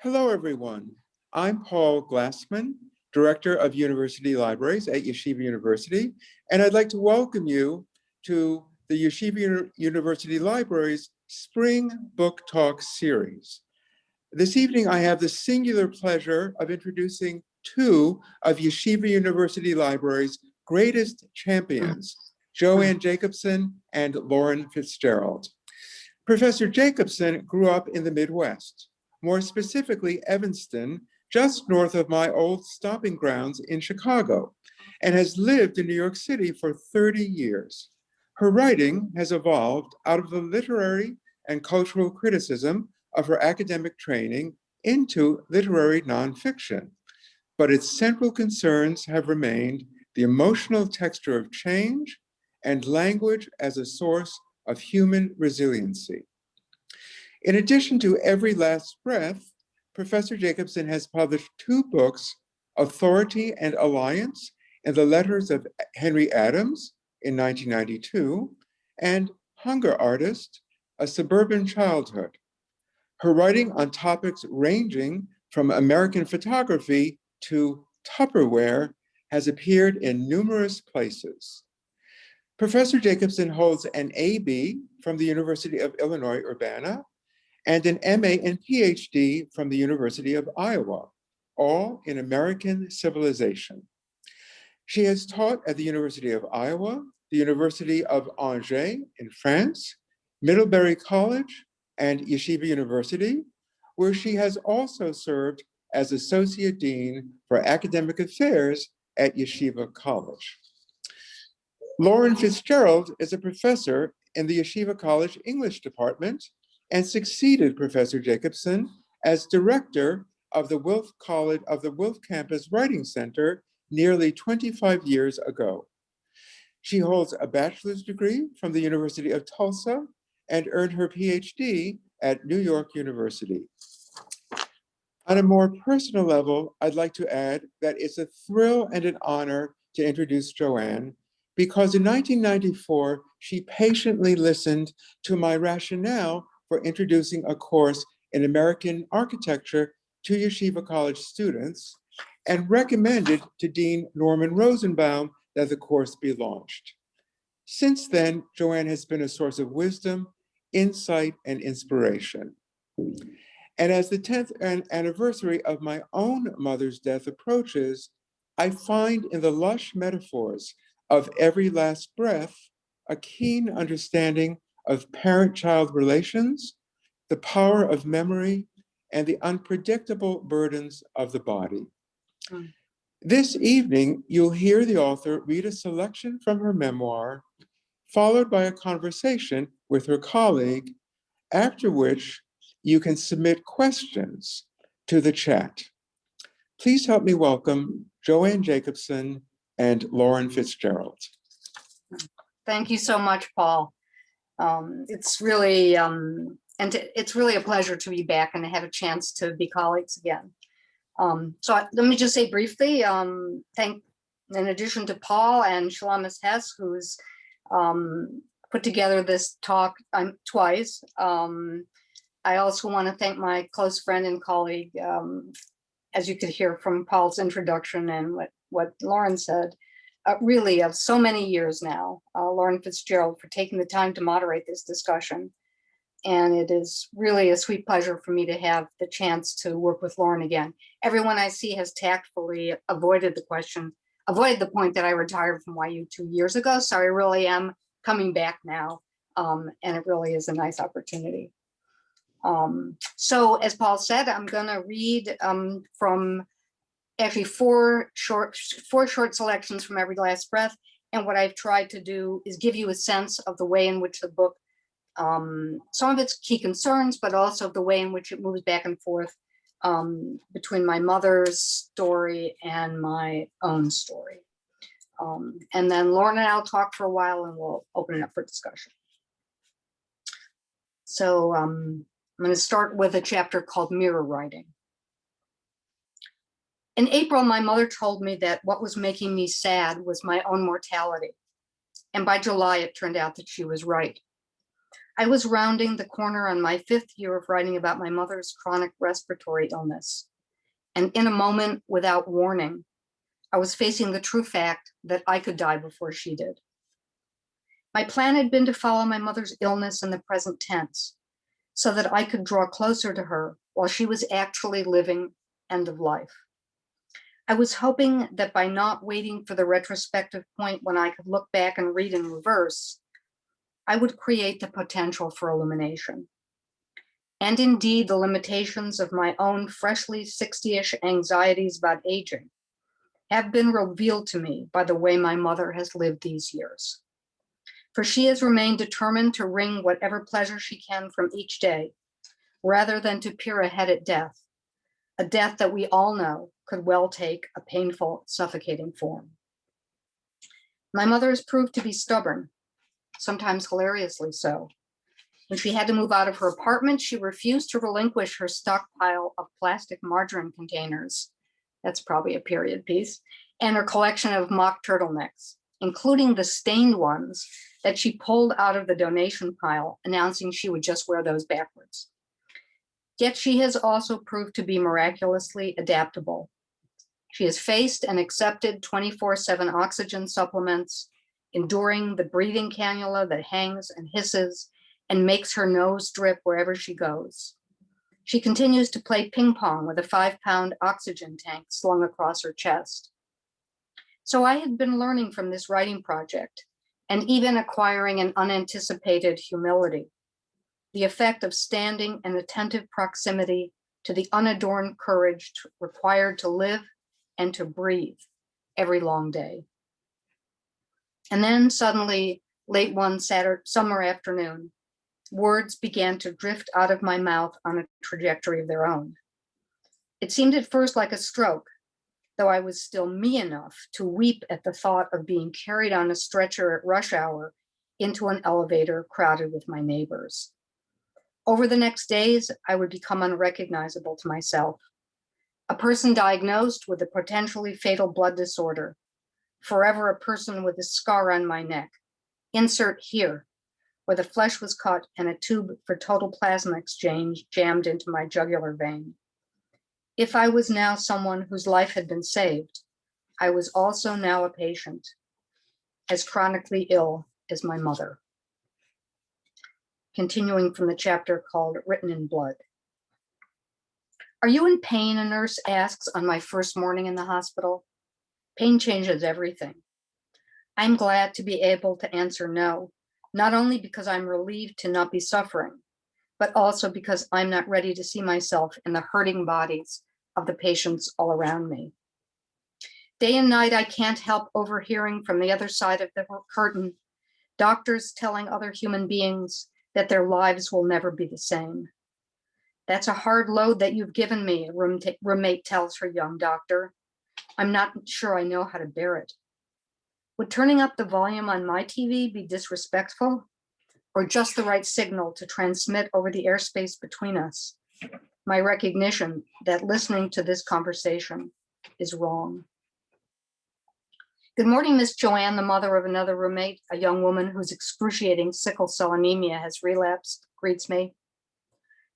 Hello, everyone. I'm Paul Glassman, Director of University Libraries at Yeshiva University, and I'd like to welcome you to the Yeshiva University Libraries Spring Book Talk series. This evening, I have the singular pleasure of introducing two of Yeshiva University Libraries' greatest champions, Joanne Jacobson and Lauren Fitzgerald. Professor Jacobson grew up in the Midwest, more specifically Evanston, just north of my old stomping grounds in Chicago, and has lived in New York City for 30 years. Her writing has evolved out of the literary and cultural criticism of her academic training into literary nonfiction, but its central concerns have remained the emotional texture of change and language as a source of human resiliency. In addition to Every Last Breath, Professor Jacobson has published two books, Authority and Alliance in the Letters of Henry Adams in 1992, and Hunger Artist, A Suburban Childhood. Her writing on topics ranging from American photography to Tupperware has appeared in numerous places. Professor Jacobson holds an A.B. from the University of Illinois, Urbana, and an MA and PhD from the University of Iowa, all in American civilization. She has taught at the University of Iowa, the University of Angers in France, Middlebury College, and Yeshiva University, where she has also served as Associate Dean for Academic Affairs at Yeshiva College. Lauren Fitzgerald is a professor in the Yeshiva College English Department and succeeded Professor Jacobson as director of the Wilf College of the Wilf Campus Writing Center nearly 25 years ago. She holds a bachelor's degree from the University of Tulsa and earned her PhD at New York University. On a more personal level, I'd like to add that it's a thrill and an honor to introduce Joanne, because in 1994, she patiently listened to my rationale for introducing a course in American architecture to Yeshiva College students and recommended to Dean Norman Rosenbaum that the course be launched. Since then, Joanne has been a source of wisdom, insight, and inspiration. And as the 10th anniversary of my own mother's death approaches, I find in the lush metaphors of Every Last Breath a keen understanding of parent-child relations, the power of memory, and the unpredictable burdens of the body. This evening, you'll hear the author read a selection from her memoir, followed by a conversation with her colleague, after which you can submit questions to the chat. Please help me welcome Joanne Jacobson and Lauren Fitzgerald. Thank you so much, Paul. It's really a pleasure to be back and to have a chance to be colleagues again. Let me just say briefly, in addition to Paul and Shalamis Hess, who's put together this talk twice, I also want to thank my close friend and colleague, as you could hear from Paul's introduction and what Lauren said, really of so many years now, Lauren Fitzgerald, for taking the time to moderate this discussion. And it is really a sweet pleasure for me to have the chance to work with Lauren again. Everyone I see has tactfully avoided the point that I retired from YU 2 years ago. So I really am coming back now. And it really is a nice opportunity. So as Paul said, I'm gonna read from actually four short selections from Every Last Breath. And what I've tried to do is give you a sense of the way in which the book, some of its key concerns, but also the way in which it moves back and forth between my mother's story and my own story. And then Lauren and I'll talk for a while and we'll open it up for discussion. So I'm going to start with a chapter called Mirror Writing. In April, my mother told me that what was making me sad was my own mortality. And by July, it turned out that she was right. I was rounding the corner on my 5th year of writing about my mother's chronic respiratory illness. And in a moment, without warning, I was facing the true fact that I could die before she did. My plan had been to follow my mother's illness in the present tense, so that I could draw closer to her while she was actually living end of life. I was hoping that by not waiting for the retrospective point when I could look back and read in reverse, I would create the potential for illumination. And indeed, the limitations of my own freshly 60-ish anxieties about aging have been revealed to me by the way my mother has lived these years. For she has remained determined to wring whatever pleasure she can from each day, rather than to peer ahead at death, a death that we all know could well take a painful, suffocating form. My mother has proved to be stubborn, sometimes hilariously so. When she had to move out of her apartment, she refused to relinquish her stockpile of plastic margarine containers. That's probably a period piece, and her collection of mock turtlenecks, including the stained ones that she pulled out of the donation pile, announcing she would just wear those backwards. Yet she has also proved to be miraculously adaptable. She has faced and accepted 24/7 oxygen supplements, enduring the breathing cannula that hangs and hisses and makes her nose drip wherever she goes. She continues to play ping pong with a 5-pound oxygen tank slung across her chest. So I had been learning from this writing project, and even acquiring an unanticipated humility, the effect of standing in attentive proximity to the unadorned courage required to live and to breathe every long day. And then suddenly, late one summer afternoon, words began to drift out of my mouth on a trajectory of their own. It seemed at first like a stroke, though I was still me enough to weep at the thought of being carried on a stretcher at rush hour into an elevator crowded with my neighbors. Over the next days, I would become unrecognizable to myself. A person diagnosed with a potentially fatal blood disorder, forever a person with a scar on my neck, insert here, where the flesh was cut and a tube for total plasma exchange jammed into my jugular vein. If I was now someone whose life had been saved, I was also now a patient, as chronically ill as my mother. Continuing from the chapter called Written in Blood. Are you in pain? A nurse asks on my first morning in the hospital. Pain changes everything. I'm glad to be able to answer no, not only because I'm relieved to not be suffering, but also because I'm not ready to see myself in the hurting bodies of the patients all around me. Day and night, I can't help overhearing from the other side of the curtain, doctors telling other human beings that their lives will never be the same. That's a hard load that you've given me, a roommate tells her young doctor. I'm not sure I know how to bear it. Would turning up the volume on my TV be disrespectful, or just the right signal to transmit over the airspace between us my recognition that listening to this conversation is wrong? Good morning, Miss Joanne, the mother of another roommate, a young woman whose excruciating sickle cell anemia has relapsed, greets me.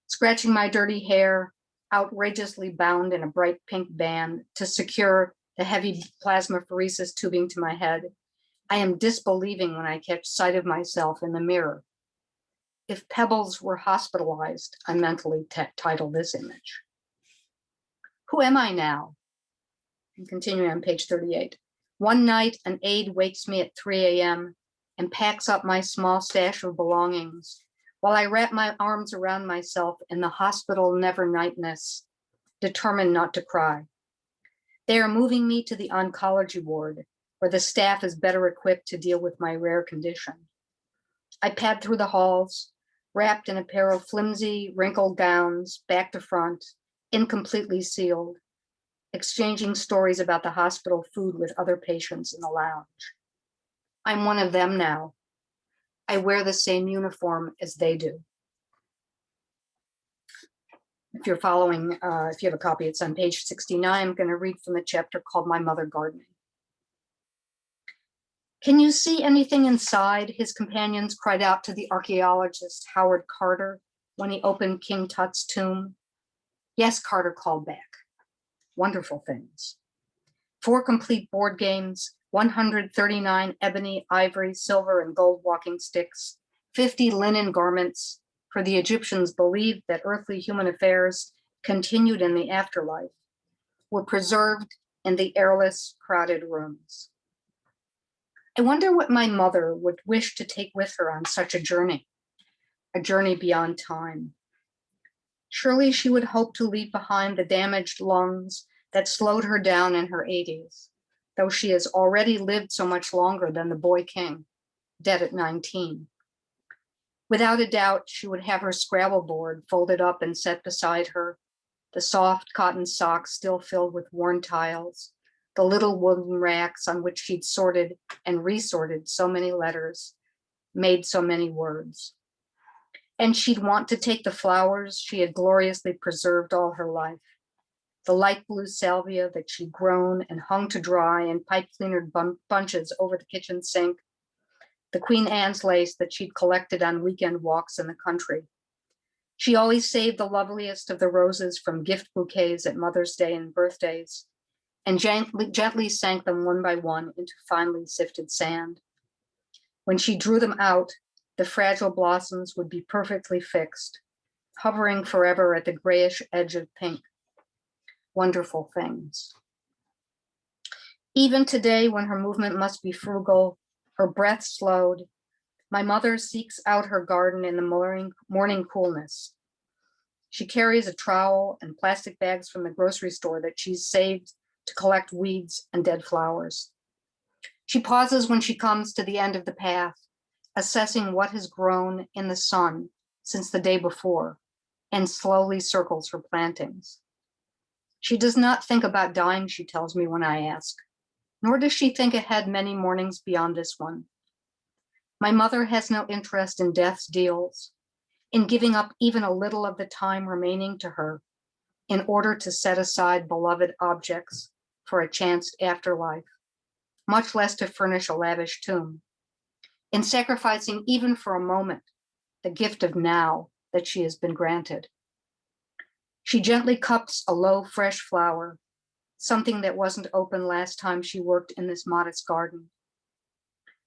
Scratching my dirty hair, outrageously bound in a bright pink band to secure the heavy plasmapheresis tubing to my head, I am disbelieving when I catch sight of myself in the mirror. If Pebbles were hospitalized, I mentally title this image. Who am I now? I'm continuing on page 38. One night, an aide wakes me at 3 a.m. and packs up my small stash of belongings while I wrap my arms around myself in the hospital never-nightness, determined not to cry. They are moving me to the oncology ward, where the staff is better equipped to deal with my rare condition. I pad through the halls, wrapped in a pair of flimsy, wrinkled gowns, back to front, incompletely sealed, exchanging stories about the hospital food with other patients in the lounge. I'm one of them now. I wear the same uniform as they do. If you're following, if you have a copy, it's on page 69. I'm going to read from the chapter called My Mother Gardening. Can you see anything inside? His companions cried out to the archaeologist Howard Carter when he opened King Tut's tomb. Yes, Carter called back. Wonderful things. 4 complete board games, 139 ebony, ivory, silver, and gold walking sticks, 50 linen garments, for the Egyptians believed that earthly human affairs continued in the afterlife, were preserved in the airless, crowded rooms. I wonder what my mother would wish to take with her on such a journey beyond time. Surely she would hope to leave behind the damaged lungs that slowed her down in her 80s, though she has already lived so much longer than the boy king, dead at 19. Without a doubt, she would have her Scrabble board folded up and set beside her, the soft cotton socks still filled with worn tiles, the little wooden racks on which she'd sorted and resorted so many letters, made so many words. And she'd want to take the flowers she had gloriously preserved all her life, the light blue salvia that she'd grown and hung to dry in pipe cleaner bunches over the kitchen sink, the Queen Anne's lace that she'd collected on weekend walks in the country. She always saved the loveliest of the roses from gift bouquets at Mother's Day and birthdays, and gently sank them one by one into finely sifted sand. When she drew them out, the fragile blossoms would be perfectly fixed, hovering forever at the grayish edge of pink. Wonderful things. Even today, when her movement must be frugal, her breath slowed, my mother seeks out her garden in the morning coolness. She carries a trowel and plastic bags from the grocery store that she's saved to collect weeds and dead flowers. She pauses when she comes to the end of the path, assessing what has grown in the sun since the day before, and slowly circles her plantings. She does not think about dying, she tells me when I ask, nor does she think ahead many mornings beyond this one. My mother has no interest in death's deals, in giving up even a little of the time remaining to her in order to set aside beloved objects for a chanced afterlife, much less to furnish a lavish tomb, in sacrificing even for a moment the gift of now that she has been granted. She gently cups a low, fresh flower, something that wasn't open last time she worked in this modest garden.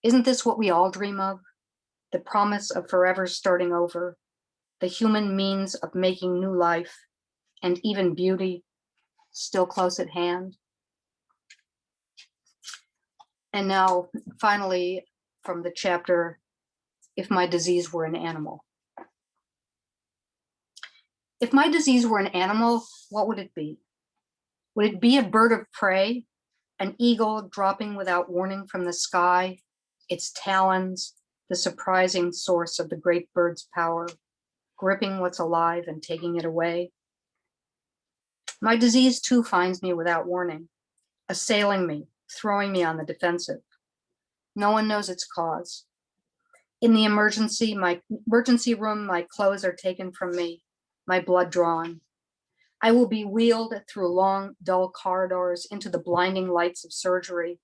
Isn't this what we all dream of? The promise of forever starting over, the human means of making new life, and even beauty still close at hand. And now, finally, from the chapter, If My Disease Were an Animal. If my disease were an animal, what would it be? Would it be a bird of prey, an eagle dropping without warning from the sky, its talons, the surprising source of the great bird's power, gripping what's alive and taking it away? My disease too finds me without warning, assailing me, throwing me on the defensive. No one knows its cause. In the emergency room, my clothes are taken from me, my blood drawn. I will be wheeled through long, dull corridors into the blinding lights of surgery,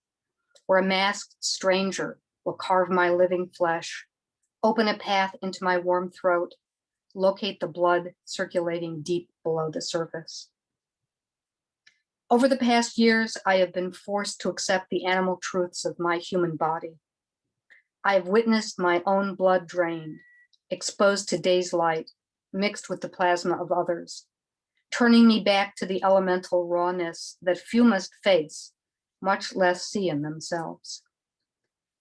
where a masked stranger will carve my living flesh, open a path into my warm throat, locate the blood circulating deep below the surface. Over the past years, I have been forced to accept the animal truths of my human body. I have witnessed my own blood drained, exposed to day's light, mixed with the plasma of others, turning me back to the elemental rawness that few must face, much less see in themselves.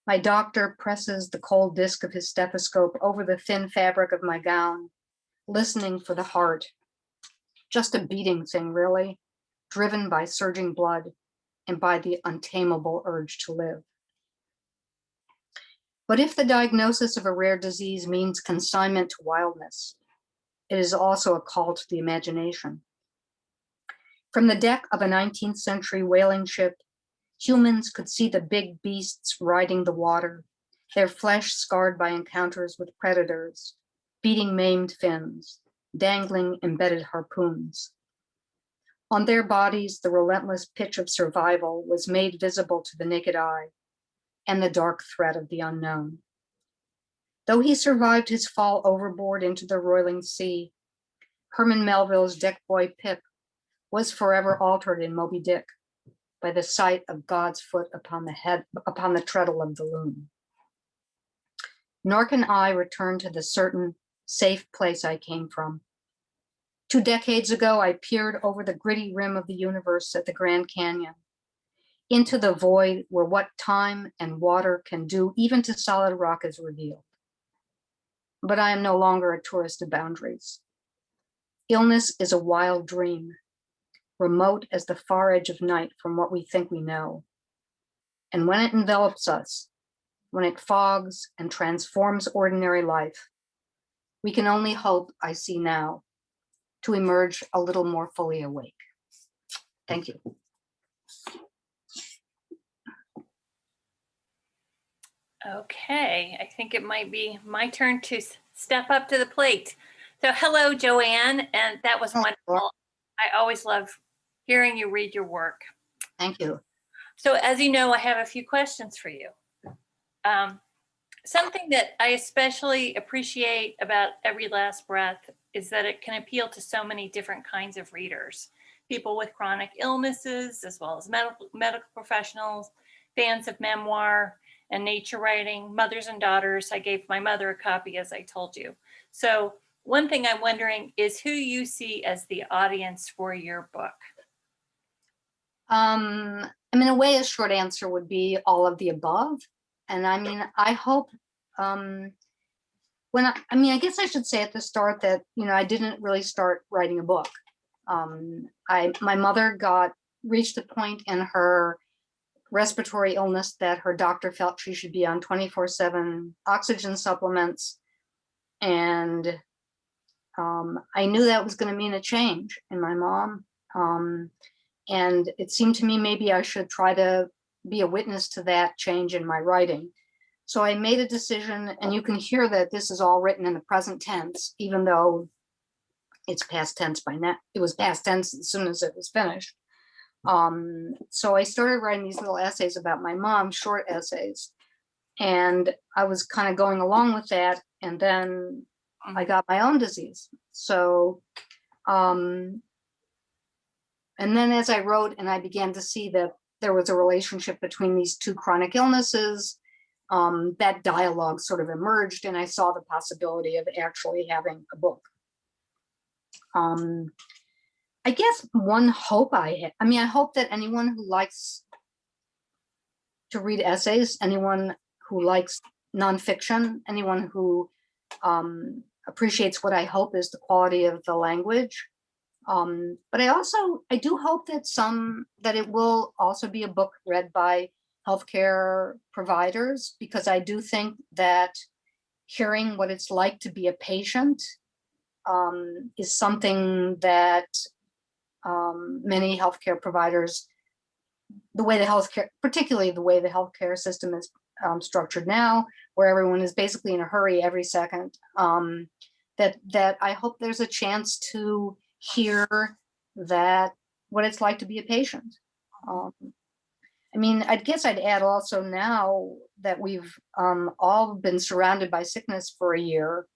My doctor presses the cold disc of his stethoscope over the thin fabric of my gown, listening for the heart. Just a beating thing, really, driven by surging blood and by the untamable urge to live. But if the diagnosis of a rare disease means consignment to wildness, it is also a call to the imagination. From the deck of a 19th century whaling ship, humans could see the big beasts riding the water, their flesh scarred by encounters with predators, beating maimed fins, dangling embedded harpoons. On their bodies, the relentless pitch of survival was made visible to the naked eye, and the dark threat of the unknown. Though he survived his fall overboard into the roiling sea, Herman Melville's deck boy Pip was forever altered in Moby Dick by the sight of God's foot upon the treadle of the loom. Nor can I return to the certain safe place I came from. 2 decades ago, I peered over the gritty rim of the universe at the Grand Canyon, into the void where what time and water can do even to solid rock is revealed. But I am no longer a tourist of boundaries. Illness is a wild dream, remote as the far edge of night from what we think we know. And when it envelops us, when it fogs and transforms ordinary life, we can only hope, I see now, to emerge a little more fully awake. Thank you. Okay, I think it might be my turn to step up to the plate. So hello, Joanne, and that was wonderful. I always love hearing you read your work. Thank you. So as you know, I have a few questions for you. Something that I especially appreciate about Every Last Breath is that it can appeal to so many different kinds of readers. People with chronic illnesses, as well as medical professionals, fans of memoir and nature writing, mothers and daughters. I gave my mother a copy, as I told you. So one thing I'm wondering is who you see as the audience for your book. I mean, in a way, a short answer would be all of the above. And I mean, I hope, I guess I should say at the start that, I didn't really start writing a book. My mother reached a point in her respiratory illness that her doctor felt she should be on 24/7 oxygen supplements. And I knew that was going to mean a change in my mom. And it seemed to me maybe I should try to be a witness to that change in my writing. So I made a decision, and you can hear that this is all written in the present tense, even though it's past tense by now. It was past tense as soon as it was finished. So I started writing these little essays about my mom, short essays. And I was kind of going along with that. And then I got my own disease. So, and then as I wrote and I began to see that there was a relationship between these 2 chronic illnesses, that dialogue sort of emerged, and I saw the possibility of actually having a book. I guess one hope I hope that anyone who likes to read essays, anyone who likes nonfiction, anyone who appreciates what I hope is the quality of the language. But I do hope that it will also be a book read by healthcare providers, because I do think that hearing what it's like to be a patient is something that many healthcare providers, particularly the way the healthcare system is structured now, where everyone is basically in a hurry every second, that I hope there's a chance to hear that what it's like to be a patient. I guess I'd add also, now that we've all been surrounded by sickness for a year,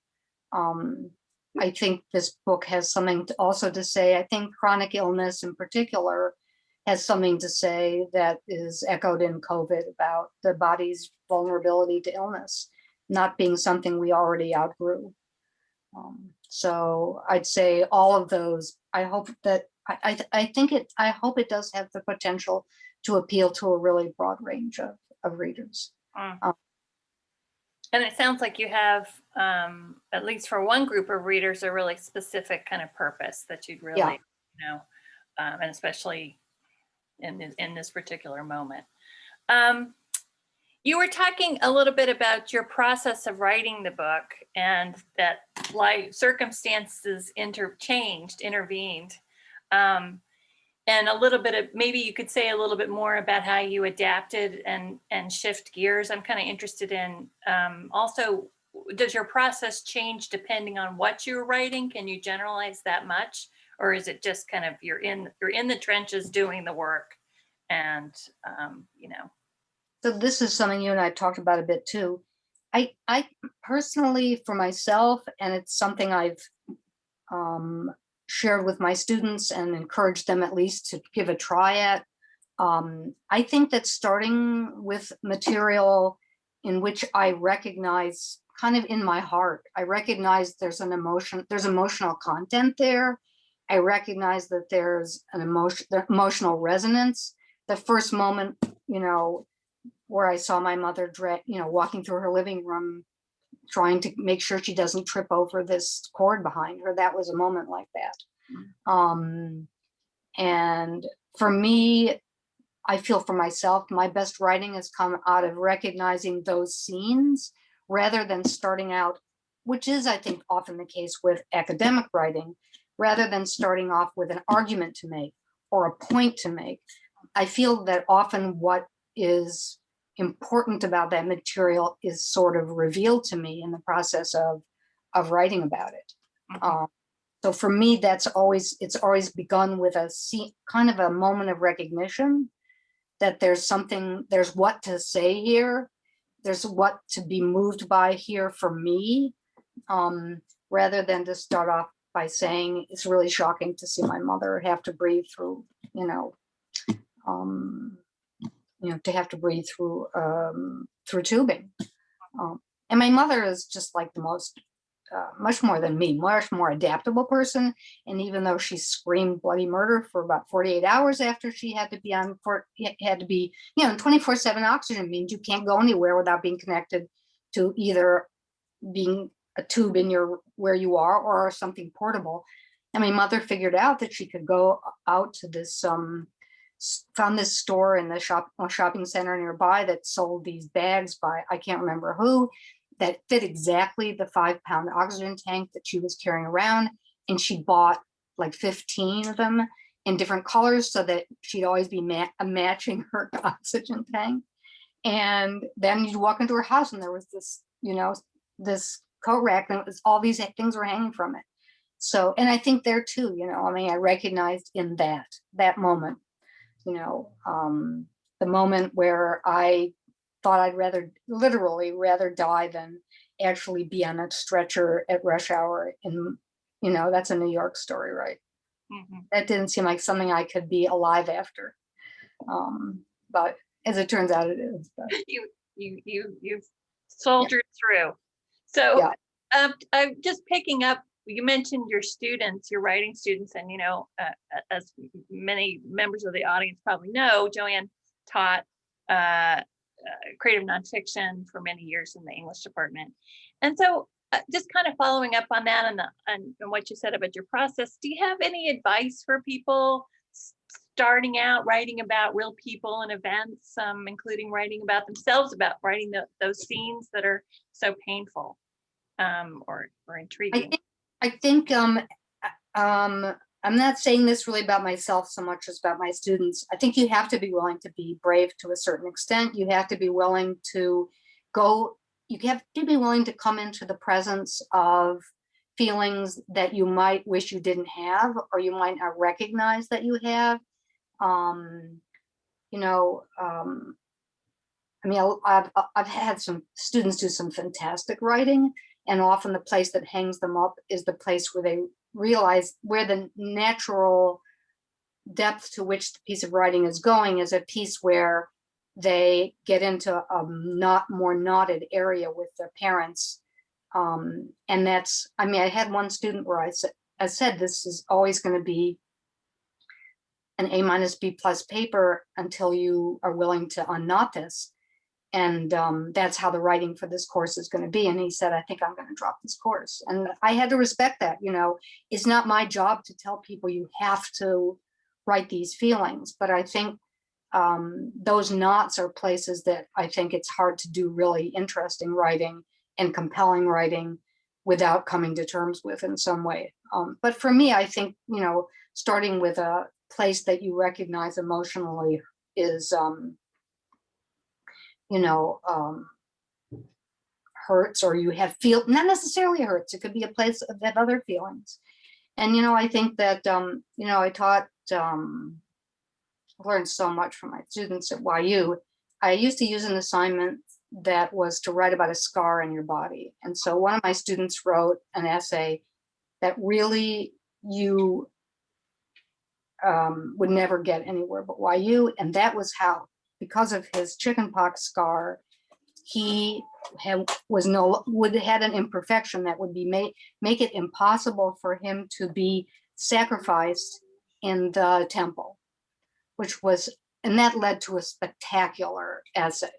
I think this book has something to say. I think chronic illness in particular has something to say that is echoed in COVID about the body's vulnerability to illness not being something we already outgrew. So I'd say all of those. I hope that I hope it does have the potential to appeal to a really broad range of readers. And it sounds like you have, at least for one group of readers, a really specific kind of purpose that you'd really, and especially in this particular moment. You were talking a little bit about your process of writing the book, and that life circumstances intervened. And a little bit of, maybe you could say a little bit more about how you adapted and shift gears. I'm kind of interested in, also, does your process change depending on what you're writing? Can you generalize that much? Or is it just kind of, you're in the trenches doing the work, and, So this is something you and I talked about a bit too. I personally, for myself, and it's something I've um, shared with my students and encouraged them at least to give a try at. I think that starting with material in which I recognize kind of in my heart, I recognize there's emotional content there. I recognize that there's an emotional resonance. The first moment, where I saw my mother, walking through her living room, trying to make sure she doesn't trip over this cord behind her. That was a moment like that. And for me, I feel for myself, my best writing has come out of recognizing those scenes rather than starting out, which is, I think, often the case with academic writing, rather than starting off with an argument to make or a point to make. I feel that often what is important about that material is sort of revealed to me in the process of writing about it. So for me, it's always begun with kind of a moment of recognition that there's what to say here, there's what to be moved by here for me, rather than to start off by saying it's really shocking to see my mother have to breathe through, to have to breathe through tubing. And my mother is just like the most, much more than me, much more adaptable person. And even though she screamed bloody murder for about 48 hours after she had to be 24/7 oxygen means you can't go anywhere without being connected to either being a tube in where you are or something portable. And my mother figured out that she could go out to this, found this store in the shopping center nearby that sold these bags by, I can't remember who, that fit exactly the 5-pound oxygen tank that she was carrying around. And she bought like 15 of them in different colors so that she'd always be matching her oxygen tank. And then you walk into her house and there was this, this coat rack, and it was all these things were hanging from it. So, and I think there too, I recognized in that moment, the moment where I thought I'd literally rather die than actually be on a stretcher at rush hour that's a New York story, right? Mm-hmm. That didn't seem like something I could be alive after. But as it turns out, it is. But. You've soldiered through. So I'm just picking up, you mentioned your students, your writing students, and as many members of the audience probably know, Joanne taught creative nonfiction for many years in the English department. And so just kind of following up on that and what you said about your process, do you have any advice for people starting out writing about real people and events, including writing about themselves, about writing those scenes that are so painful or intriguing? I think I'm not saying this really about myself so much as about my students. I think you have to be willing to be brave to a certain extent. You have to be willing to come into the presence of feelings that you might wish you didn't have, or you might not recognize that you have. I've had some students do some fantastic writing, and often the place that hangs them up is the place where they realize where the natural depth to which the piece of writing is going is a piece where they get into a more knotted area with their parents. And that's, I had one student where I said, this is always going to be an A-B+ paper until you are willing to unknot this. And that's how the writing for this course is going to be. And he said, I think I'm going to drop this course. And I had to respect that. It's not my job to tell people you have to write these feelings. But I think those knots are places that I think it's hard to do really interesting writing and compelling writing without coming to terms with in some way. But for me, I think, starting with a place that you recognize emotionally is hurts, or you have not necessarily hurts. It could be a place of other feelings. And, I think that, I taught, learned so much from my students at YU. I used to use an assignment that was to write about a scar in your body. And so one of my students wrote an essay that really you would never get anywhere but YU. And that was how, because of his chickenpox scar, he had an imperfection that would be make it impossible for him to be sacrificed in the temple, and that led to a spectacular essay.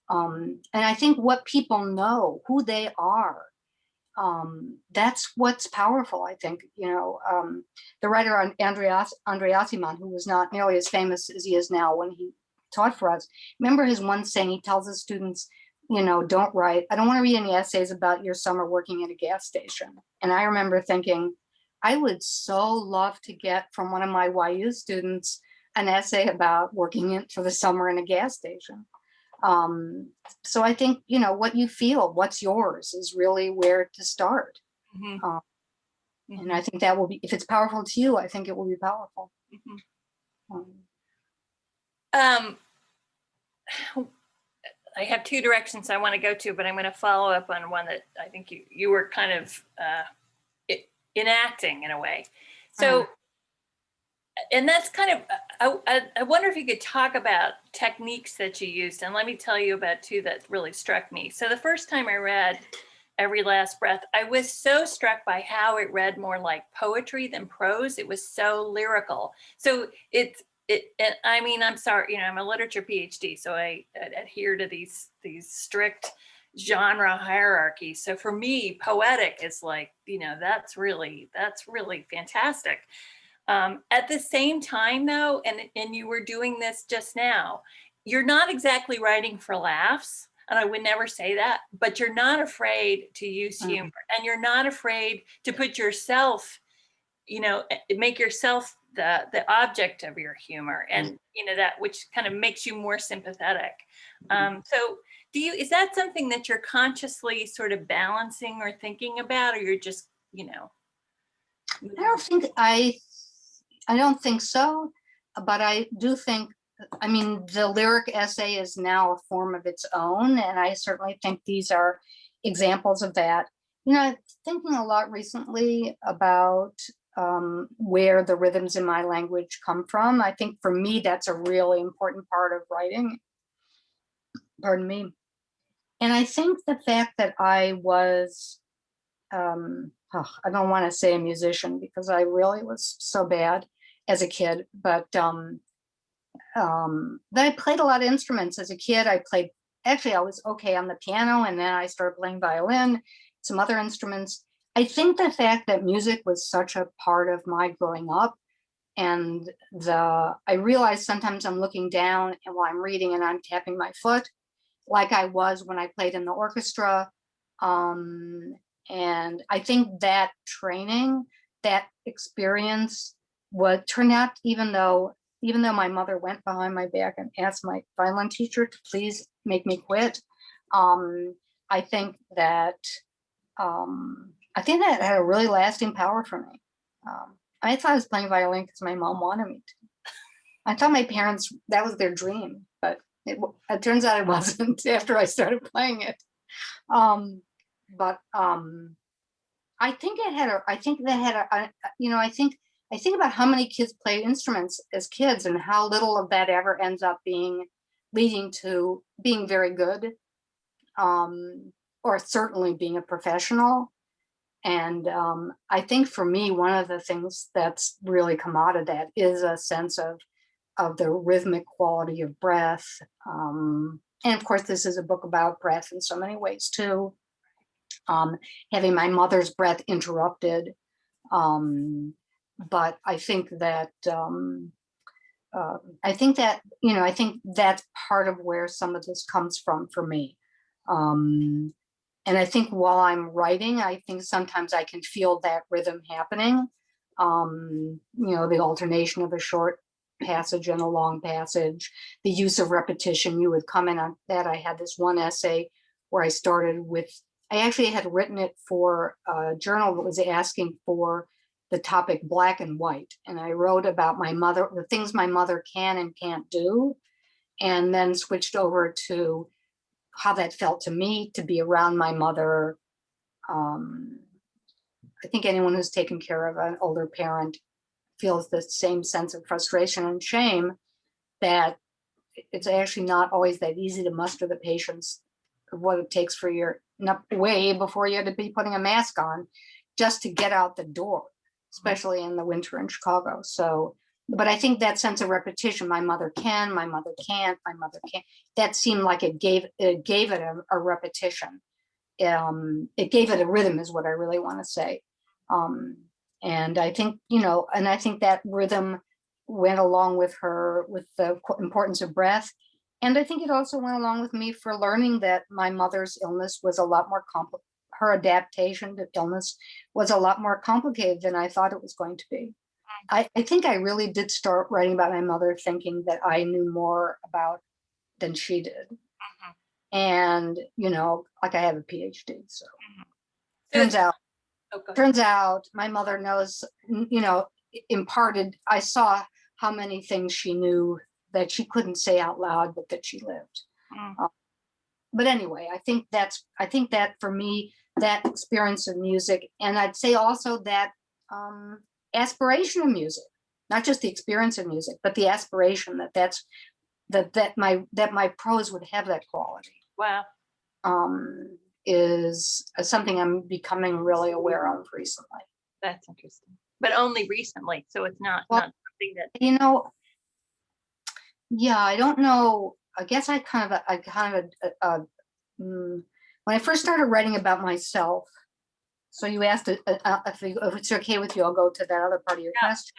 And I think what people know, who they are, that's what's powerful. I think, the writer André Aciman, who was not nearly as famous as he is now when he taught for us, remember his one saying, he tells his students, don't write, I don't want to read any essays about your summer working at a gas station. And I remember thinking, I would so love to get from one of my YU students an essay about working for the summer in a gas station. So I think, what you feel, what's yours is really where to start. Mhm. And I think that will be, if it's powerful to you, I think it will be powerful. I have two directions I want to go to, but I'm going to follow up on one that I think you were kind of enacting in a way. So, and that's kind of, I wonder if you could talk about techniques that you used. And let me tell you about two that really struck me. So the first time I read Every Last Breath, I was so struck by how it read more like poetry than prose. It was so lyrical. So I mean, I'm sorry, I'm a literature PhD, so I adhere to these strict genre hierarchies. So for me, poetic is like, that's really fantastic. At the same time, though, and you were doing this just now, you're not exactly writing for laughs, and I would never say that, but you're not afraid to use humor, and you're not afraid to put yourself, make yourself the object of your humor, and that which kind of makes you more sympathetic. So is that something that you're consciously sort of balancing or thinking about, or you're just, I don't think so, but I do think, the lyric essay is now a form of its own, and I certainly think these are examples of that. Thinking a lot recently about where the rhythms in my language come from. I think for me, that's a really important part of writing. Pardon me. And I think the fact that I was, I don't want to say a musician because I really was so bad as a kid, but that I played a lot of instruments as a kid. I was okay on the piano, and then I started playing violin, some other instruments. I think the fact that music was such a part of my growing up, and I realize sometimes I'm looking down and while I'm reading and I'm tapping my foot, like I was when I played in the orchestra. And I think that training, that experience would turn out, even though my mother went behind my back and asked my violin teacher to please make me quit, I think that had a really lasting power for me. I thought I was playing violin because my mom wanted me to. I thought my parents, that was their dream, but it turns out it wasn't after I started playing it. I think I think about how many kids play instruments as kids and how little of that ever ends up leading to being very good, or certainly being a professional. And I think for me, one of the things that's really come out of that is a sense of the rhythmic quality of breath. And of course, this is a book about breath in so many ways too. Having my mother's breath interrupted. But I think that I think that's part of where some of this comes from for me. And I think while I'm writing, I think sometimes I can feel that rhythm happening. The alternation of a short passage and a long passage, the use of repetition. You would comment on that. I had this one essay where I actually had written it for a journal that was asking for the topic black and white. And I wrote about my mother, the things my mother can and can't do. and then switched over to how that felt to me to be around my mother. I think anyone who's taken care of an older parent feels the same sense of frustration and shame that it's actually not always that easy to muster the patience of what it takes for your, way before you had to be putting a mask on just to get out the door, especially in the winter in Chicago. So, but I think that sense of repetition, my mother can, my mother can't, my mother can't, that seemed like it gave it a repetition. It gave it a rhythm is what I really want to say. And I think, and I think that rhythm went along with her, with the importance of breath. And I think it also went along with me for learning that my mother's illness was a lot more complicated. Her adaptation to illness was a lot more complicated than I thought it was going to be. I think I really did start writing about my mother thinking that I knew more about than she did. And, like I have a PhD, so turns out my mother knows, imparted, I saw how many things she knew that she couldn't say out loud, but that she lived. But anyway, I think that for me, that experience of music, and I'd say also that aspiration of music, not just the experience of music, but the aspiration that my prose would have that quality. Wow. Is something I'm becoming really aware of recently. That's interesting, but only recently. So it's not something that, yeah, I don't know. I guess when I first started writing about myself. So you asked if it's okay with you, I'll go to that other part of your question.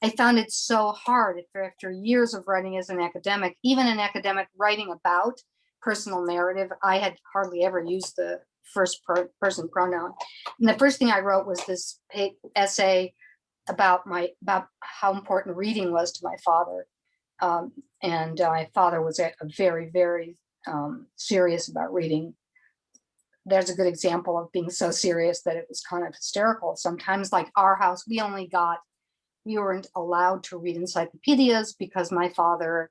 I found it so hard after years of writing as an academic, even an academic writing about personal narrative. I had hardly ever used the first person pronoun. And the first thing I wrote was this essay about how important reading was to my father. And my father was very, very serious about reading. There's a good example of being so serious that it was kind of hysterical. Sometimes, like our house, we weren't allowed to read encyclopedias because my father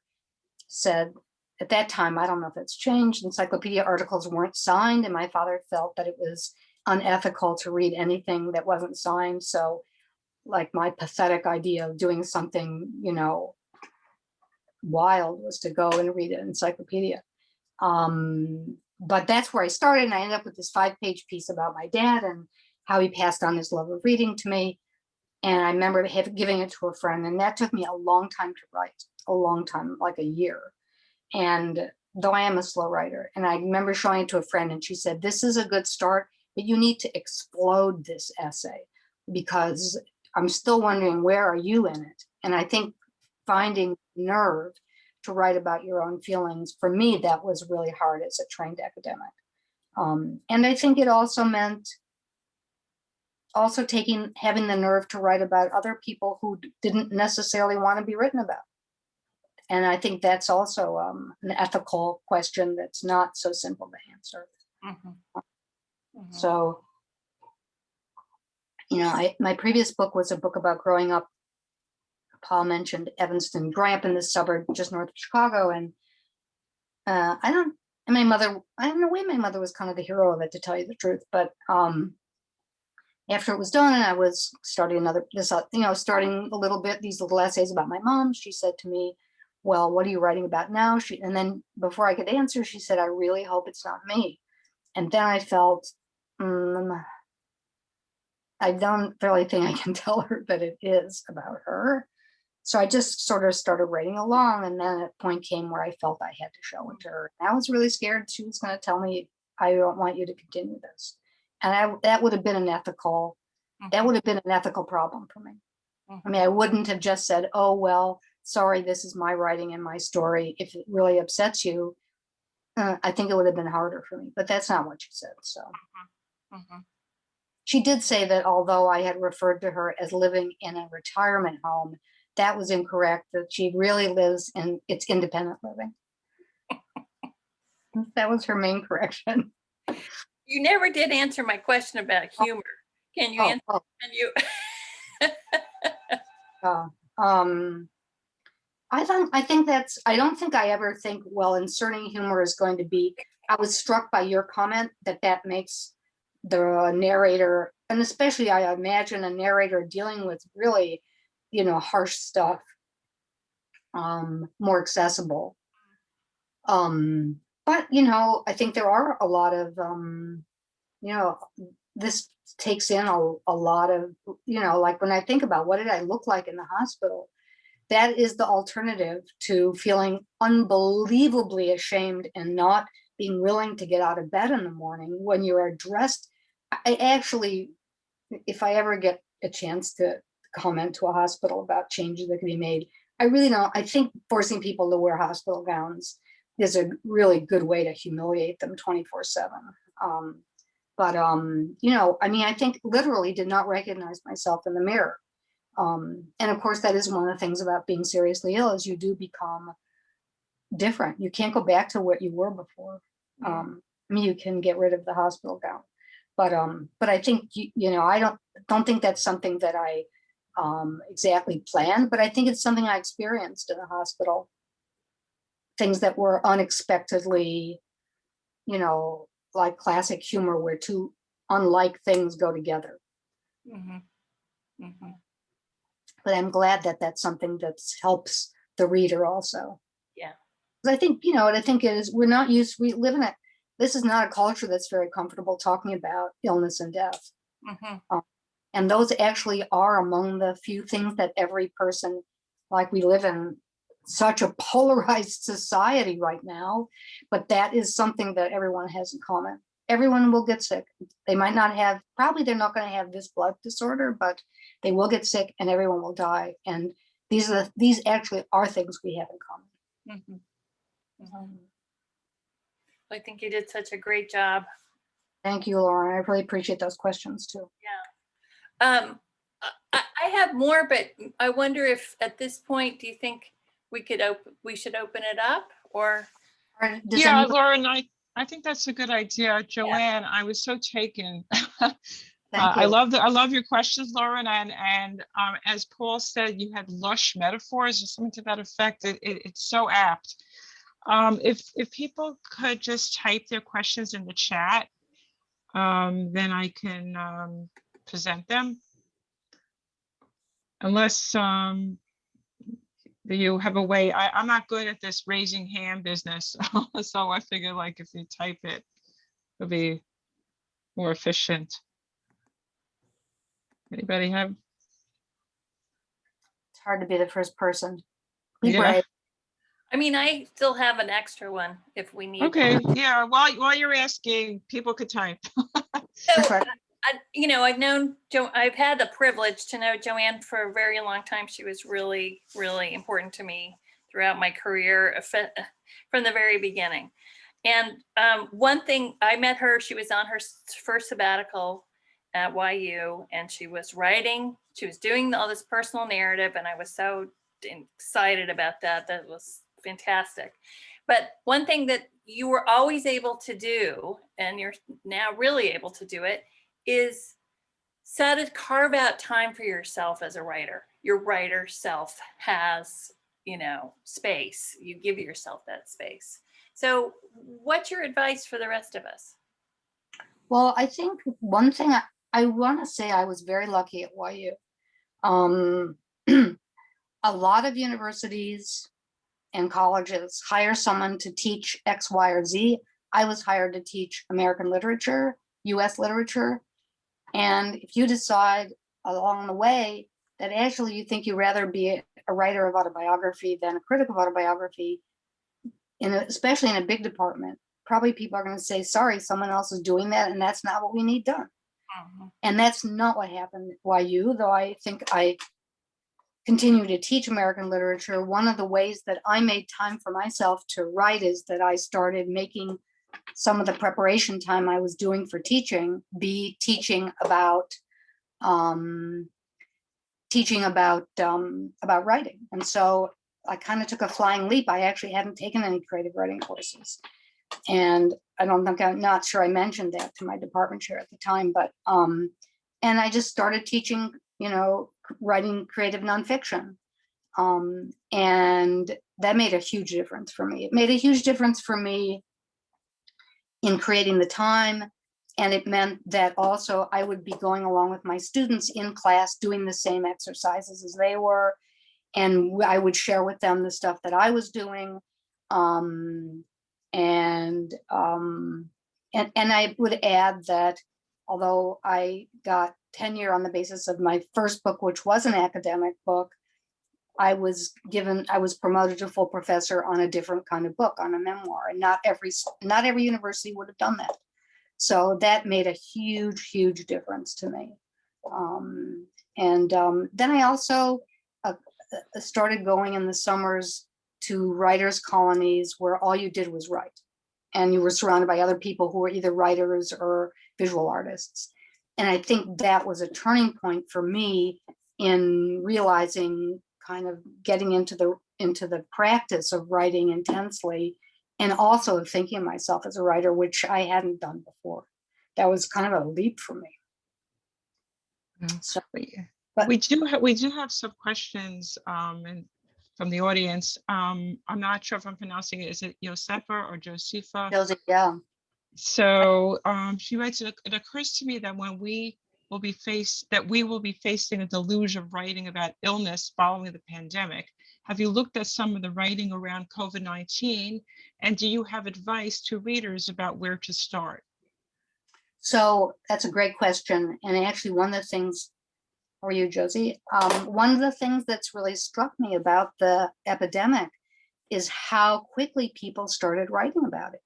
said at that time, I don't know if it's changed, encyclopedia articles weren't signed, and my father felt that it was unethical to read anything that wasn't signed. So like my pathetic idea of doing something, wild was to go and read an encyclopedia. But that's where I started, and I ended up with this 5-page piece about my dad and how he passed on his love of reading to me. And I remember giving it to a friend, and that took me a long time to write, a long time, like a year. And though I am a slow writer, and I remember showing it to a friend, and she said, this is a good start, but you need to explode this essay because I'm still wondering, where are you in it? And I think finding nerve to write about your own feelings, for me, that was really hard as a trained academic. And I think it also meant having the nerve to write about other people who didn't necessarily want to be written about. And I think that's also an ethical question that's not so simple to answer. So, my previous book was a book about growing up. Paul mentioned Evanston, growing up in this suburb just north of Chicago. And I don't know why my mother was kind of the hero of it, to tell you the truth. But after it was done and I was starting starting a little bit, these little essays about my mom, she said to me, well, what are you writing about now? And then before I could answer, she said, I really hope it's not me. And then I felt, I don't really think I can tell her that it is about her. So I just sort of started writing along. And then a point came where I felt I had to show it to her. And I was really scared she was going to tell me, I don't want you to continue this. And that would have been an ethical problem for me. I mean, I wouldn't have just said, oh, well, sorry, this is my writing and my story. If it really upsets you, I think it would have been harder for me, but that's not what she said. So she did say that although I had referred to her as living in a retirement home, that was incorrect, that she really lives in it's independent living. That was her main correction. You never did answer my question about humor. Can you answer? Can you? I don't think I ever think, well, inserting humor is going to be, I was struck by your comment that makes the narrator, and especially I imagine a narrator dealing with really, harsh stuff, more accessible. But, I think there are a lot of, this takes in a lot of, like when I think about what did I look like in the hospital, that is the alternative to feeling unbelievably ashamed and not being willing to get out of bed in the morning when you are dressed. I actually, if I ever get a chance to comment to a hospital about changes that can be made, I really don't. I think forcing people to wear hospital gowns is a really good way to humiliate them 24/7. I think literally did not recognize myself in the mirror. And of course, that is one of the things about being seriously ill is you do become different. You can't go back to what you were before. You can get rid of the hospital gown, but I think I don't think that's something that I exactly planned, but I think it's something I experienced in the hospital. Things that were unexpectedly, like classic humor, where two unlike things go together. Mhm. Mhm. But I'm glad that that's something that helps the reader also. Yeah. 'Cause I think, what I think is we live in this is not a culture that's very comfortable talking about illness and death. Mhm. And those actually are among the few things that every person, like we live in such a polarized society right now, but that is something that everyone has in common. Everyone will get sick. They might not have, probably they're not going to have this blood disorder, but they will get sick and everyone will die. And these actually are things we have in common. Mhm. Mhm. I think you did such a great job. Thank you, Lauren. I really appreciate those questions too. I have more, but I wonder if at this point, do you think we should open it up, or? Does Yeah, anybody, Lauren, I think that's a good idea. Joanne, I was so taken. thank I you. love your questions, Lauren, and as Paul said, you had lush metaphors or something to that effect. It's so apt. If people could just type their questions in the chat, then I can present them. Unless you have a way. I'm not good at this raising hand business, so I figure like if you type it, it'll be more efficient. Anybody have? It's hard to be the first person. Be Yeah. brave. I mean, I still have an extra one if we need. Okay. Yeah. While you're asking, people could type. So, Perfect. I've known I've had the privilege to know Joanne for a very long time. She was really, really important to me throughout my career from the very beginning. And one thing, I met her, she was on her first sabbatical at YU, and she was doing all this personal narrative, and I was so excited about that. That was fantastic. But one thing that you were always able to do, and you're now really able to do it, is carve out time for yourself as a writer. Your writer self has, space. You give yourself that space. So what's your advice for the rest of us? Well, I think one thing I want to say, I was very lucky at YU. A lot of universities and colleges hire someone to teach X, Y, or Z. I was hired to teach American literature, US literature. And if you decide along the way that actually you think you'd rather be a writer of autobiography than a critic of autobiography, especially in a big department, probably people are going to say, sorry, someone else is doing that, and that's not what we need done. And that's not what happened at YU, though I think I continue to teach American literature. One of the ways that I made time for myself to write is that I started making some of the preparation time I was doing for teaching be teaching about writing. And so I kind of took a flying leap. I actually hadn't taken any creative writing courses. And I'm not sure I mentioned that to my department chair at the time, but and I just started teaching, writing creative nonfiction. And that made a huge difference for me. It made a huge difference for me in creating the time. And it meant that also I would be going along with my students in class, doing the same exercises as they were. And I would share with them the stuff that I was doing. And I would add that although I got tenure on the basis of my first book, which was an academic book, I was promoted to full professor on a different kind of book, on a memoir, and not every university would have done that. So that made a huge, huge difference to me. Then I also started going in the summers to writers' colonies where all you did was write. And you were surrounded by other people who were either writers or visual artists. And I think that was a turning point for me in realizing, kind of getting into the practice of writing intensely, and also thinking of myself as a writer, which I hadn't done before. That was kind of a leap for me. So, but we do have some questions from the audience. I'm not sure if I'm pronouncing it. Is it Josefa or Josefa? yeah. So she writes, it occurs to me that we will be facing a deluge of writing about illness following the pandemic. Have you looked at some of the writing around COVID-19? And do you have advice to readers about where to start? So that's a great question. And actually one of the things, how are you, Josie? One of the things that's really struck me about the epidemic is how quickly people started writing about it.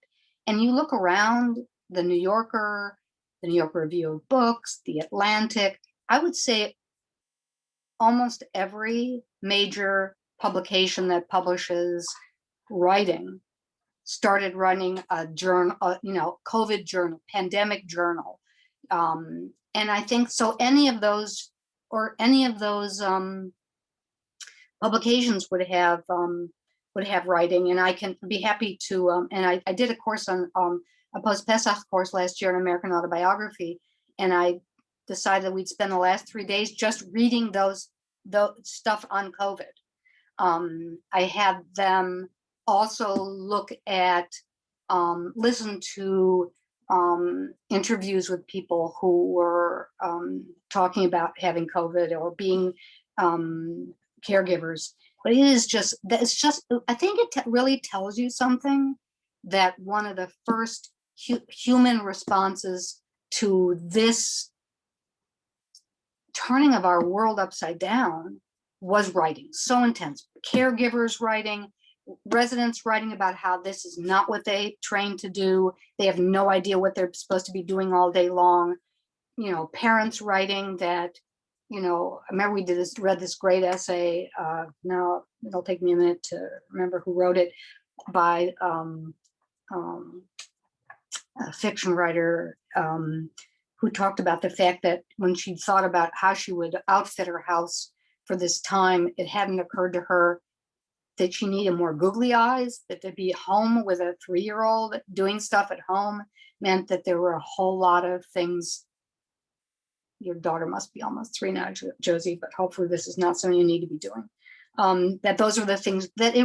And you look around the New Yorker, the New York Review of Books, the Atlantic, I would say almost every major publication that publishes writing started running a journal, COVID journal, pandemic journal. And I think so any of those publications would have writing, and I can be happy to, and I did a course on a post-Pesach course last year in American autobiography, and I decided that we'd spend the last 3 days just reading those stuff on COVID. I had them also look at, listen to interviews with people who were talking about having COVID or being caregivers. But I think it really tells you something, that one of the first human responses to this turning of our world upside down was writing. So intense. Caregivers writing, residents writing about how this is not what they trained to do. They have no idea what they're supposed to be doing all day long. Parents writing that, I remember we read this great essay. Now it'll take me a minute to remember who wrote it, by a fiction writer who talked about the fact that when she thought about how she would outfit her house for this time, it hadn't occurred to her that she needed more googly eyes, that to be home with a 3-year-old doing stuff at home meant that there were a whole lot of things. Your daughter must be almost 3 now, Josie, but hopefully this is not something you need to be doing. That those are the things that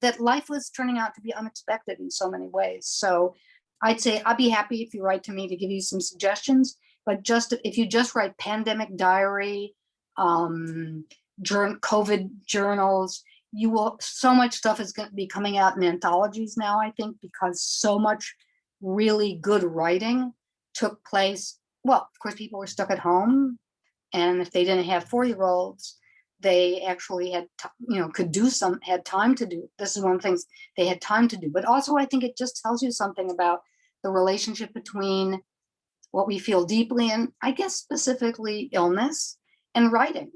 that life was turning out to be unexpected in so many ways. So I'd say I'd be happy if you write to me to give you some suggestions, but if you just write pandemic diary, COVID journals, so much stuff is going to be coming out in anthologies now, I think, because so much really good writing took place. Well, of course, people were stuck at home, and if they didn't have 4-year-olds, they actually had time to do. This is one of the things they had time to do. But also, I think it just tells you something about the relationship between what we feel deeply in, I guess specifically illness, and writing.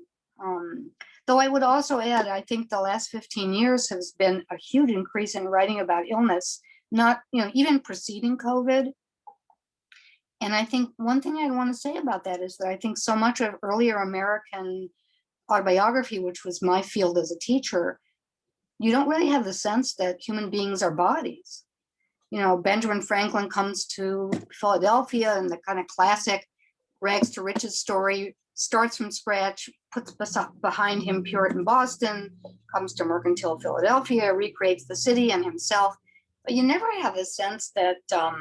Though I would also add, I think the last 15 years has been a huge increase in writing about illness, not, even preceding COVID. And I think one thing I want to say about that is that I think so much of earlier American autobiography, which was my field as a teacher, you don't really have the sense that human beings are bodies. Benjamin Franklin comes to Philadelphia, and the kind of classic rags to riches story starts from scratch, puts behind him Puritan Boston, comes to mercantile Philadelphia, recreates the city and himself. But you never have the sense that the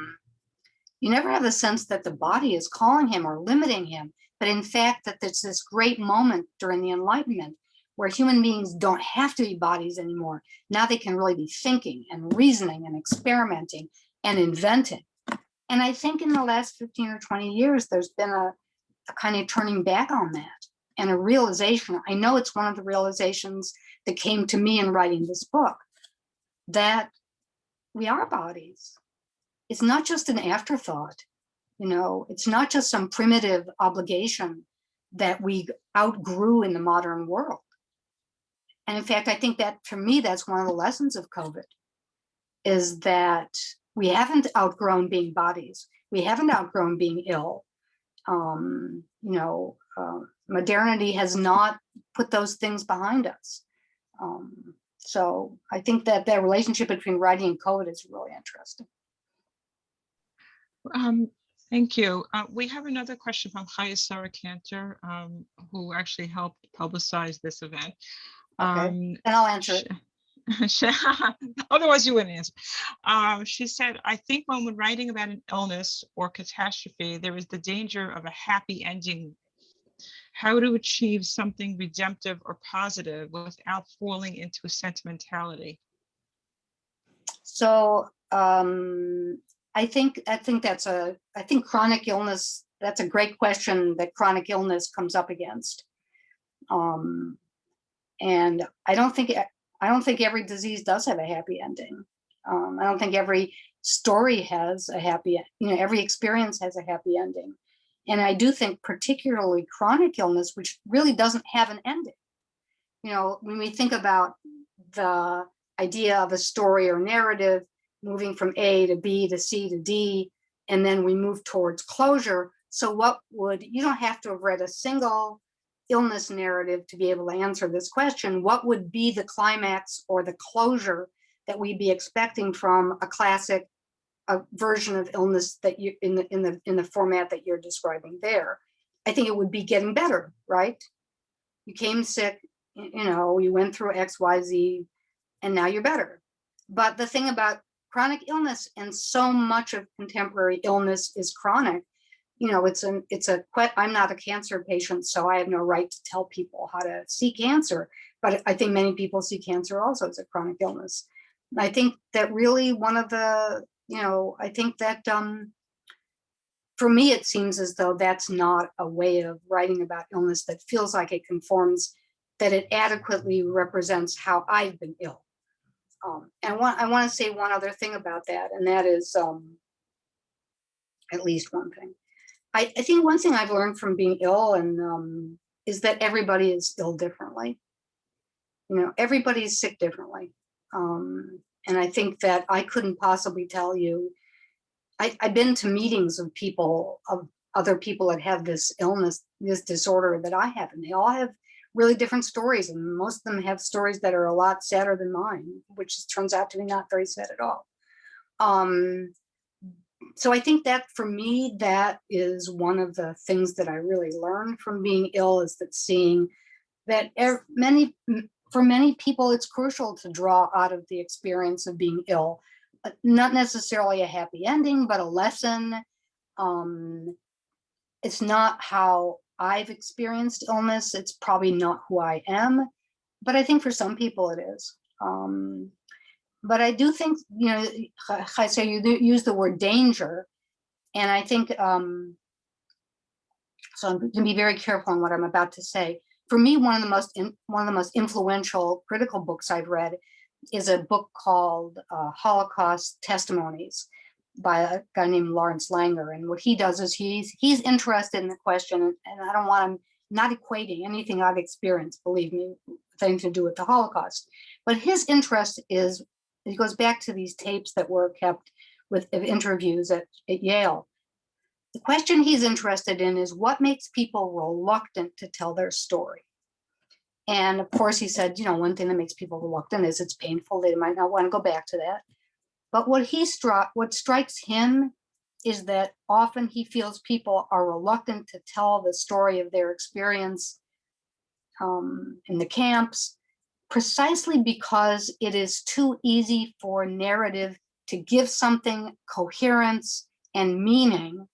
body is calling him or limiting him, but in fact that there's this great moment during the Enlightenment where human beings don't have to be bodies anymore. Now they can really be thinking and reasoning and experimenting and inventing. And I think in the last 15 or 20 years, there's been a kind of turning back on that and a realization. I know it's one of the realizations that came to me in writing this book, that we are bodies. It's not just an afterthought. It's not just some primitive obligation that we outgrew in the modern world. And in fact, I think that for me, that's one of the lessons of COVID, is that we haven't outgrown being bodies. We haven't outgrown being ill. Modernity has not put those things behind us. So I think that relationship between writing and COVID is really interesting. Thank you. We have another question from Chaya Sarah Cantor, who actually helped publicize this event. Okay, and I'll answer it. Otherwise you wouldn't answer. She said, I think when writing about an illness or catastrophe, there is the danger of a happy ending. How to achieve something redemptive or positive without falling into a sentimentality? So I think chronic illness, that's a great question that chronic illness comes up against. And I don't think every disease does have a happy ending. I don't think every story has a happy, every experience has a happy ending. And I do think particularly chronic illness, which really doesn't have an ending. When we think about the idea of a story or narrative moving from A to B to C to D, and then we move towards closure. So you don't have to have read a single illness narrative to be able to answer this question. What would be the climax or the closure that we'd be expecting from a classic version of illness that you in the format that you're describing there? I think it would be getting better, right? You came sick, you went through X, Y, Z, and now you're better. But the thing about chronic illness, and so much of contemporary illness is chronic, I'm not a cancer patient, so I have no right to tell people how to see cancer, but I think many people see cancer also as a chronic illness. I think that really one of the, I think that for me, it seems as though that's not a way of writing about illness that feels like it conforms, that it adequately represents how I've been ill. And I want to say one other thing about that, and that is at least one thing. I think one thing I've learned from being ill and is that everybody is ill differently. Everybody's sick differently. And I think that I couldn't possibly tell you. I've been to meetings of other people that have this illness, this disorder that I have, and they all have really different stories. And most of them have stories that are a lot sadder than mine, which turns out to be not very sad at all. So I think that for me, that is one of the things that I really learned from being ill, is that seeing that for many people, it's crucial to draw out of the experience of being ill, not necessarily a happy ending, but a lesson. It's not how I've experienced illness. It's probably not who I am, but I think for some people it is. But I do think, I say you use the word danger, and I think, so I'm going to be very careful on what I'm about to say. For me, one of the most influential critical books I've read is a book called Holocaust Testimonies by a guy named Lawrence Langer. And what he does is he's interested in the question, and I don't want him not equating anything I've experienced, believe me, things to do with the Holocaust. But his interest is, he goes back to these tapes that were kept with interviews at Yale. The question he's interested in is what makes people reluctant to tell their story. And of course, he said, one thing that makes people reluctant is it's painful. They might not want to go back to that. But what strikes him is that often he feels people are reluctant to tell the story of their experience in the camps, precisely because it is too easy for narrative to give something coherence and meaning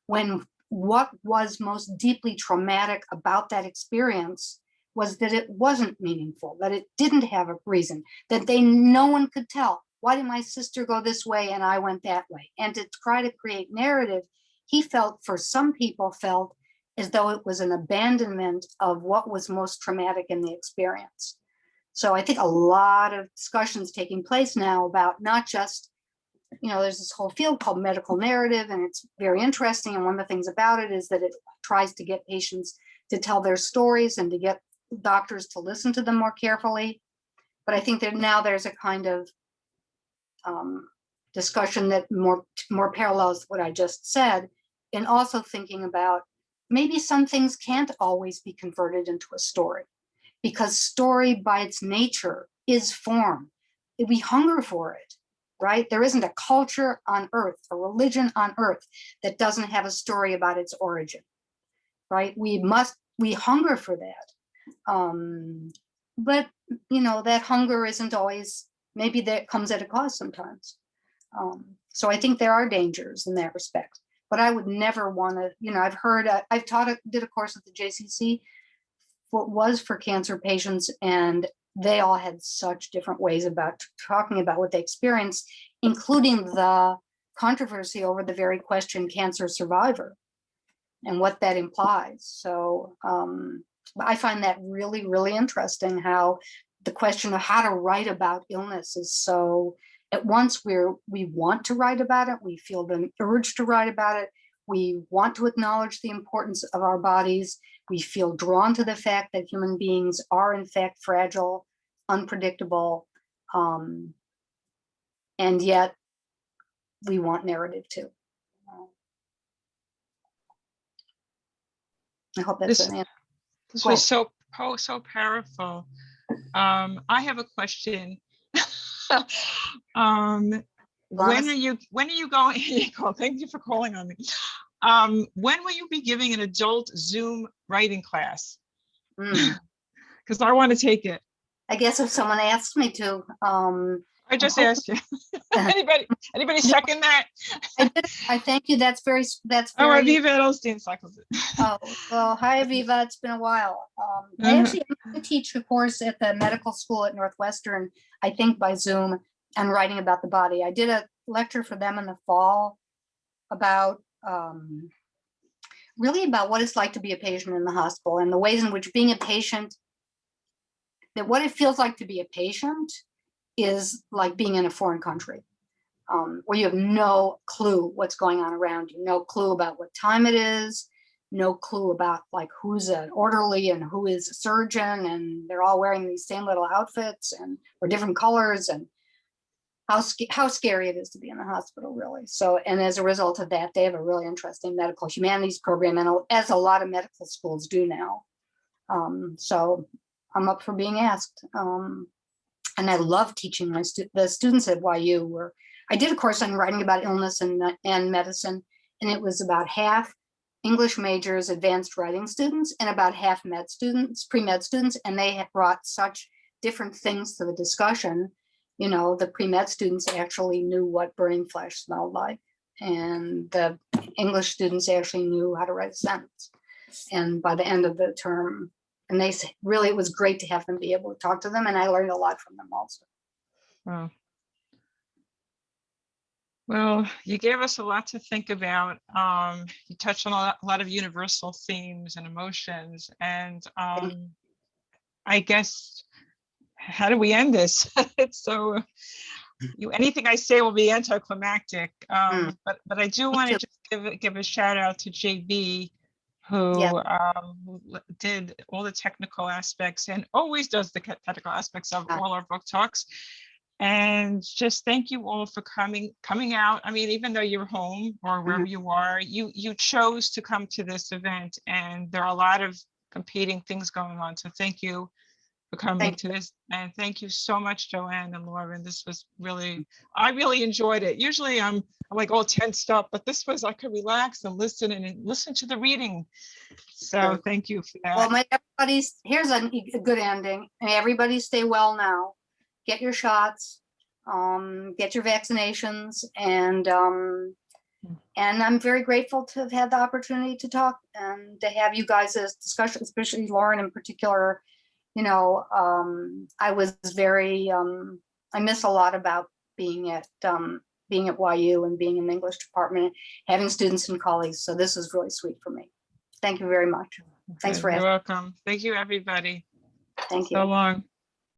when what was most deeply traumatic about that experience was that it wasn't meaningful, that it didn't have a reason, that no one could tell. Why did my sister go this way and I went that way? And to try to create narrative, he felt, for some people felt, as though it was an abandonment of what was most traumatic in the experience. So I think a lot of discussions taking place now about not just, there's this whole field called medical narrative, and it's very interesting. And one of the things about it is that it tries to get patients to tell their stories and to get doctors to listen to them more carefully. But I think that now there's a kind of discussion that more parallels what I just said, and also thinking about maybe some things can't always be converted into a story, because story by its nature is form. We hunger for it, right? There isn't a culture on earth, a religion on earth that doesn't have a story about its origin, right? We hunger for that. But, that hunger isn't always, maybe that comes at a cost sometimes. So I think there are dangers in that respect, but I would never want to, I've heard, did a course at the JCC, what was for cancer patients, and they all had such different ways about talking about what they experienced, including the controversy over the very question cancer survivor and what that implies. So I find that really, really interesting, how the question of how to write about illness is so, at once we want to write about it, we feel the urge to write about it, we want to acknowledge the importance of our bodies, we feel drawn to the fact that human beings are in fact fragile, unpredictable, and yet we want narrative too. I hope that's an answer. This was so powerful. I have a question. When are you going? Thank you for calling on me. When will you be giving an adult Zoom writing class? Because I want to take it. I guess if someone asked me to. I just asked you. Anybody second that? I thank you. That's very. Oh, Aviva Edelstein cycles it. Oh, well, hi, Aviva. It's been a while. I actually teach a course at the medical school at Northwestern, I think by Zoom, and writing about the body. I did a lecture for them in the fall about really about what it's like to be a patient in the hospital and the ways in which being a patient, that what it feels like to be a patient is like being in a foreign country, where you have no clue what's going on around you, no clue about what time it is, no clue about like who's an orderly and who is a surgeon, and they're all wearing these same little outfits or different colors, and how scary it is to be in the hospital, really. So, and as a result of that, they have a really interesting medical humanities program, and as a lot of medical schools do now. So I'm up for being asked. And I love teaching the students at YU. I did a course on writing about illness and medicine, and it was about half English majors, advanced writing students, and about half med students, pre-med students, and they had brought such different things to the discussion. The pre-med students actually knew what burning flesh smelled like, and the English students actually knew how to write a sentence. And by the end of the term, and they really, it was great to have them be able to talk to them, and I learned a lot from them also. Wow. Well, you gave us a lot to think about. You touched on a lot of universal themes and emotions, and I guess, how do we end this? So anything I say will be anticlimactic, but I do want to just give a shout out to JB, who did all the technical aspects and always does the technical aspects of all our book talks. And just thank you all for coming out. I mean, even though you're home or wherever you are, you chose to come to this event, and there are a lot of competing things going on. So thank you for coming Thank to this. And thank you so much, Joanne and Lauren. This was really, I really enjoyed it. Usually I'm like all tensed up, but this was, I could relax and listen to the reading. So Great. thank you for Well, that. may everybody's, here's a good ending. May everybody stay well now. Get your shots, get your vaccinations, and I'm very grateful to have had the opportunity to talk and to have you guys as discussion, especially Lauren in particular. You know, I was very, I miss a lot about being at YU and being in the English department, having students and colleagues. So this is really sweet for me. Thank you very much. Thanks for You're asking. welcome. Thank you, everybody. Thank you. So long.